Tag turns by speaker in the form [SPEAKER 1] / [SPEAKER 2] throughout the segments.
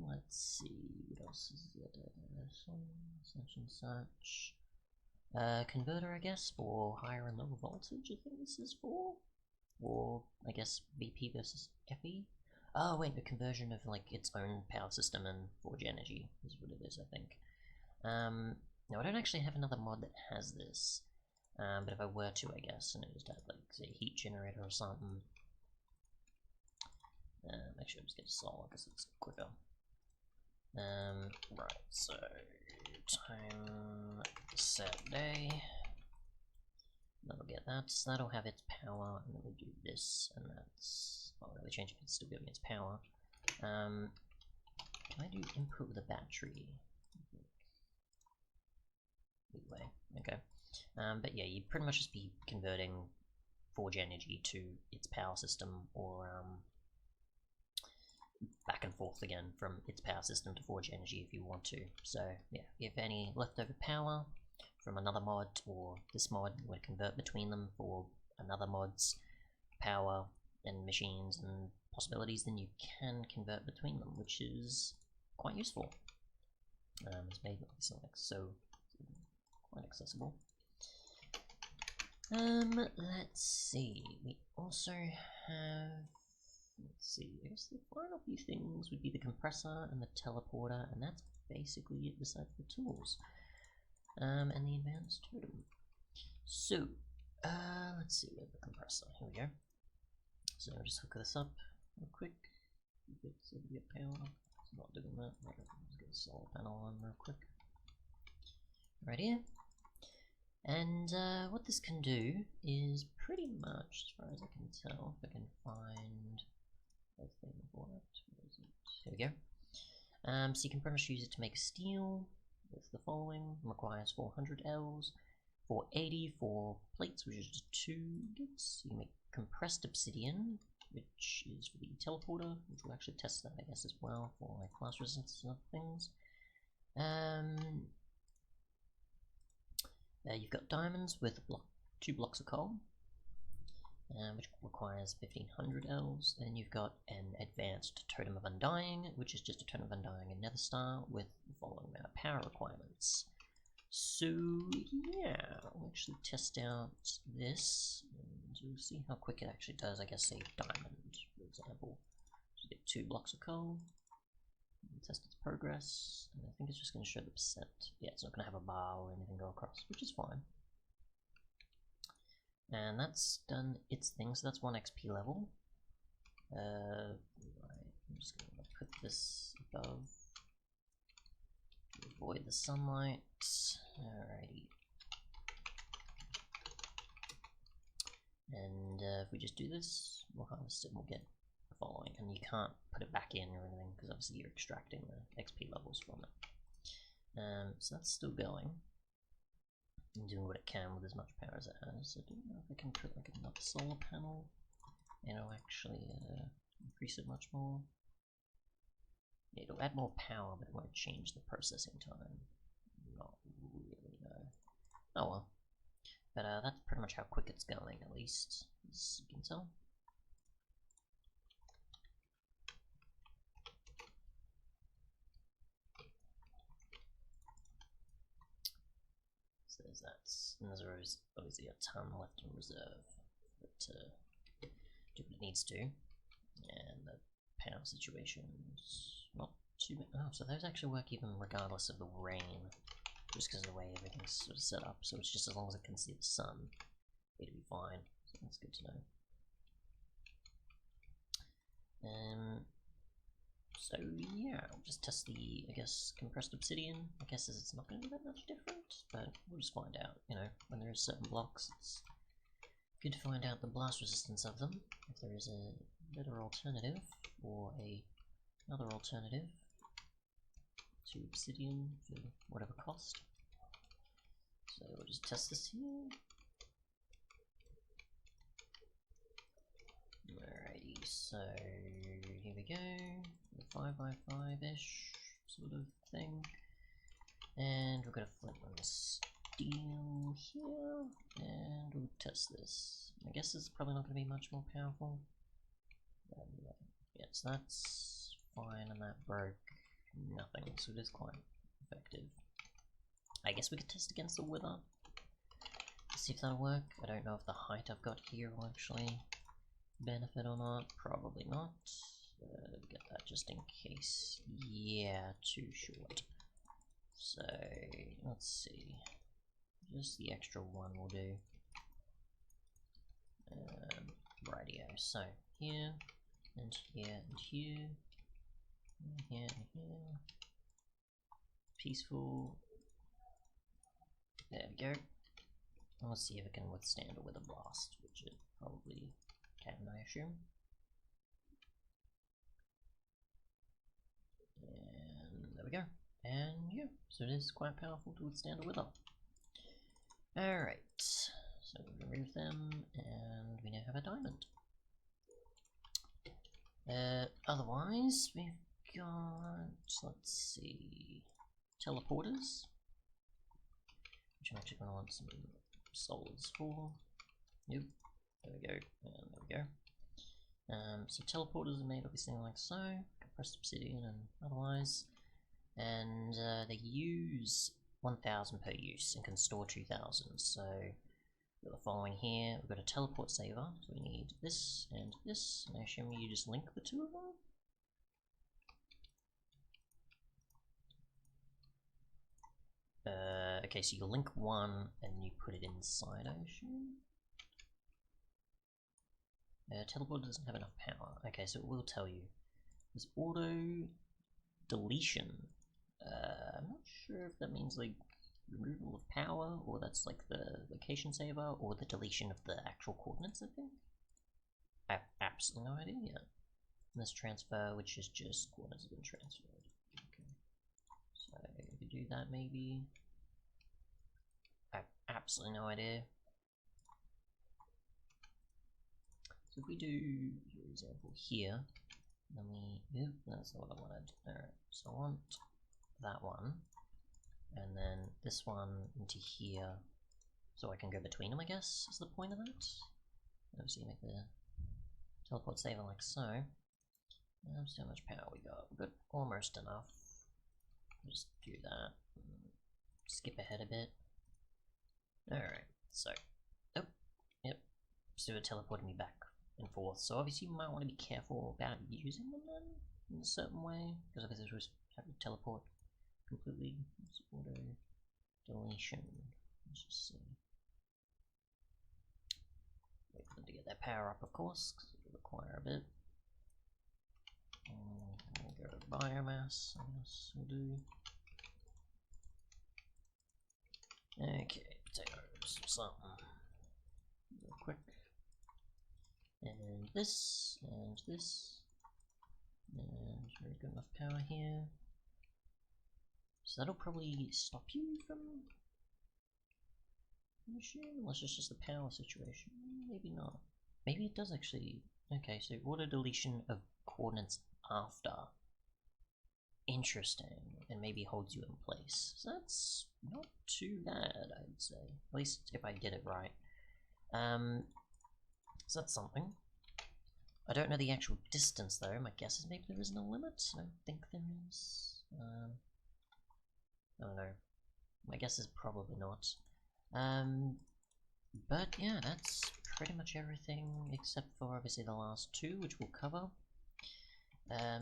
[SPEAKER 1] Let's see, what else is it? Such and such. Converter, I guess, for higher and lower voltage, I think this is for? Or, I guess, VP versus FE? Oh, wait, the conversion of, like, its own power system and forge energy is what it is, I think. Now, I don't actually have another mod that has this, but if I were to, I guess, and it was to have, like, say, a heat generator or something. Actually, I'll just get solar because it's quicker. Right, so time set day. That'll get that. So that'll have its power, and then we do this, and that's. Well, really change if it's still giving its power. Can I do input with a battery? Anyway, okay. But yeah, you'd pretty much just be converting forge energy to its power system, or back and forth again from its power system to forge energy if you want to. So yeah, if any leftover power from another mod or this mod, you want to convert between them for another mod's power and machines and possibilities, then you can convert between them, which is quite useful. It's made obviously like so quite accessible. Let's see. We also have, let's see, I guess the final few things would be the compressor and the teleporter, and that's basically it besides the tools. And the advanced totem. So, let's see, we have the compressor. Here we go. So I'll just hook this up real quick. Get power. It's not doing that. Right, let's get a solar panel on real quick. Right here. And what this can do is pretty much, as far as I can tell, if I can find the thing for it. Where is it? Here we go. So you can pretty much use it to make steel with the following. It requires 400 Ls, 480 for plates, which is just 2 gigs. You can make compressed obsidian, which is for the teleporter, which we'll actually test that, I guess, as well for like blast resistance and other things. You've got diamonds with 2 blocks of coal, which requires 1500 Ls. Then you've got an advanced Totem of Undying, which is just a Totem of Undying and Nether Star with the following amount of power requirements. So yeah, I'll actually test out this, and we'll see how quick it actually does. I guess say diamond, for example. So you get 2 blocks of coal. Test its progress, and I think it's just going to show the percent. Yeah, it's not going to have a bar or anything go across, which is fine. And that's done its thing, so that's 1 XP level. Right, I'm just going to put this above to avoid the sunlight. Alrighty. And if we just do this, we'll harvest it and we'll get the following. And you can't put it back in or anything because obviously you're extracting the XP levels from it. So that's still going and doing what it can with as much power as it has. So I don't know if I can put like another solar panel and it'll actually increase it much more. Yeah, it'll add more power, but it won't change the processing time. Not really, no. Oh well. But that's pretty much how quick it's going, at least, as you can tell. So there's that, and there's obviously a ton left in reserve for it to do what it needs to. And the power situation's not too bad. Oh, so those actually work even regardless of the rain, just because of the way everything's sort of set up. So it's just as long as it can see the sun, it'll be fine. So that's good to know. So yeah, I'll just test the, I guess, compressed obsidian. I guess it's not going to be that much different, but we'll just find out. You know, when there are certain blocks, it's good to find out the blast resistance of them. If there is a better alternative, or another alternative to obsidian for whatever cost. So we'll just test this here. Alrighty, so here we go. 5x5-ish sort of thing. And we're gonna flip on the steel here, and we'll test this. I guess it's probably not gonna be much more powerful. Yeah, so that's fine, and that broke nothing, so it is quite effective. I guess we could test against the wither. See if that'll work. I don't know if the height I've got here will actually benefit or not. Probably not. Get that just in case. Yeah, too short. So, let's see. Just the extra one will do. Rightio. So, here, and here, and here, and here, and here. Peaceful. There we go. And let's see if it can withstand a wither blast, which it probably can, I assume. And there we go. And yeah, so it is quite powerful to withstand a wither. Alright, so we'll remove them, and we now have a diamond. Otherwise, we've got, let's see, teleporters, which I'm actually going to want some souls for. Yep, there we go, and there we go. So teleporters are made obviously like so, compressed obsidian and otherwise, and they use 1000 per use and can store 2000, so we've got the following here. We've got a teleport saver, so we need this, and I assume you just link the two of them? Okay, so you link one and you put it inside, I assume? Teleport doesn't have enough power. Okay, so it will tell you. There's auto deletion. I'm not sure if that means like removal of power, or that's like the location saver, or the deletion of the actual coordinates, I think. I have absolutely no idea yet. And this transfer, which is just coordinates have been transferred. Okay. So if we do that maybe. I have absolutely no idea. So if we do, for example, here, then we, that's not what I wanted. Alright, so I want that one, and then this one into here, so I can go between them, I guess, is the point of that. Obviously make the teleport saver like so. See how much power we got. We've got almost enough. Just do that. Skip ahead a bit. Alright, so, oh, yep, so it teleported me back and forth. So obviously you might want to be careful about using them then, in a certain way, because obviously we have to teleport completely. It's auto deletion. Let's just see. Wait for them to get their power up, of course, because it'll require a bit. We'll go to biomass, I guess we'll do. Okay, potatoes, something real quick. And this, and this, and very good enough power here. So that'll probably stop you from the machine, unless it's just the power situation. Maybe not. Maybe it does actually. Okay, so auto deletion of coordinates after. Interesting, and maybe holds you in place. So that's not too bad, I'd say. At least if I get it right. So that's something. I don't know the actual distance though. My guess is maybe there isn't a limit. I don't think there is. I don't know. My guess is probably not. But yeah, that's pretty much everything except for obviously the last two, which we'll cover.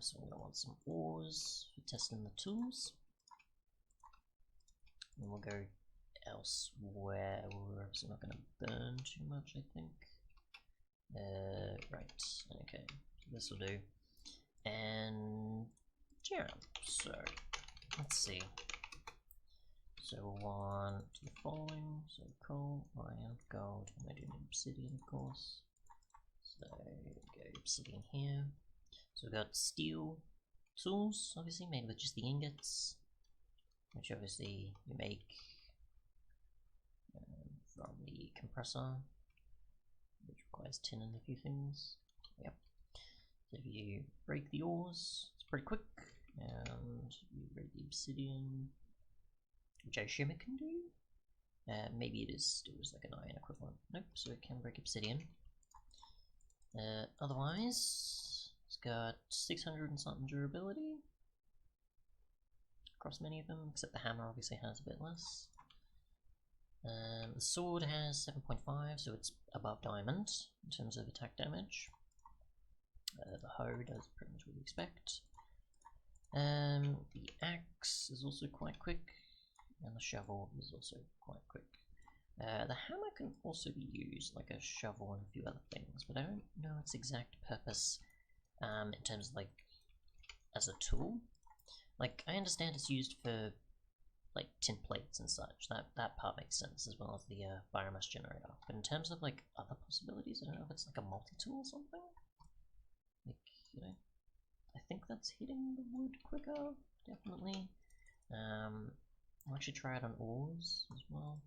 [SPEAKER 1] So we're gonna want some ores for testing the tools. And we'll go elsewhere. We're obviously not gonna burn too much, I think. Right, okay, so this will do. And yeah, so let's see. So we'll want the following, so coal, iron, gold, and I do need obsidian, of course. So go obsidian here. So we've got steel tools, obviously, made with just the ingots, which obviously you make from the compressor, which requires tin and a few things. Yep. So if you break the ores, it's pretty quick, and you break the obsidian, which I assume it can do. Maybe it is still just like an iron equivalent. Nope, so it can break obsidian. Otherwise, It's got 600 and something durability across many of them, except the hammer obviously has a bit less. The sword has 7.5, so it's above diamond in terms of attack damage. The hoe does pretty much what you expect. The axe is also quite quick, and the shovel is also quite quick. The hammer can also be used like a shovel and a few other things, but I don't know its exact purpose in terms of like as a tool. Like, I understand it's used for like tin plates and such. That part makes sense, as well as the biomass generator. But in terms of like other possibilities, I don't know if it's like a multi-tool or something. Like, you know, I think that's hitting the wood quicker, definitely. I'll actually try it on ores as well.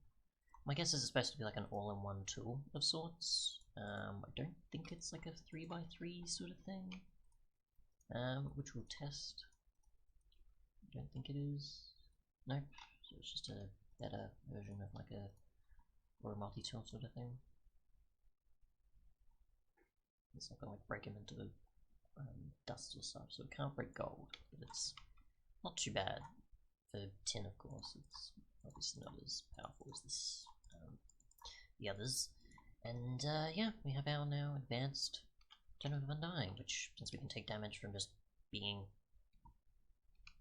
[SPEAKER 1] My guess is it's supposed to be like an all-in-one tool of sorts. I don't think it's like a 3x3 sort of thing, which we'll test. I don't think it is. Nope. So it's just a better version of like a multi-tool sort of thing. It's not gonna like break them into dust or stuff, so it can't break gold, but it's not too bad. For tin, of course, it's obviously not as powerful as this, the others. And yeah, we have our now advanced Totem of Undying, which, since we can take damage from just being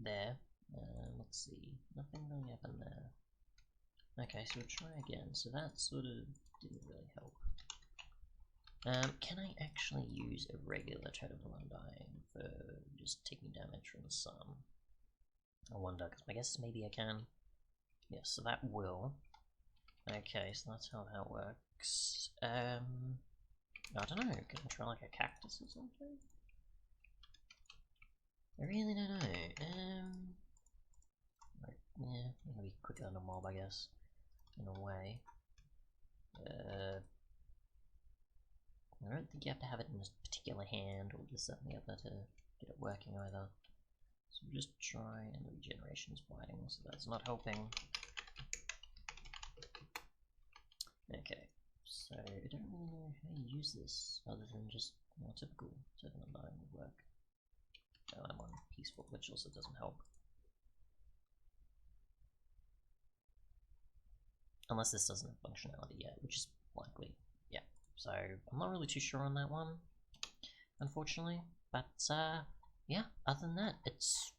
[SPEAKER 1] there, let's see, nothing really happened there. Okay, so we'll try again. So that sort of didn't really help. Can I actually use a regular Totem of Undying for just taking damage from the sun? I wonder, because my guess is maybe I can. Yes, so that will. Okay, so that's how that works. I don't know, can I try like a cactus or something? I really don't know. Like, yeah, I'm gonna be quicker than a mob, I guess, in a way. I don't think you have to have it in a particular hand or this, that, and the other to get it working either. So we'll just try, and the regeneration is fighting, so that's not helping. Okay, so I don't really know how you use this, other than just more typical Totem of Undying would work. Oh, I'm on peaceful, which also doesn't help. Unless this doesn't have functionality yet, which is likely, yeah. So I'm not really too sure on that one, unfortunately. But yeah, other than that, it's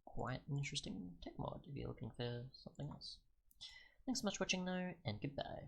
[SPEAKER 1] quite an interesting tech mod if you're looking for something else. Thanks so much for watching though, and goodbye.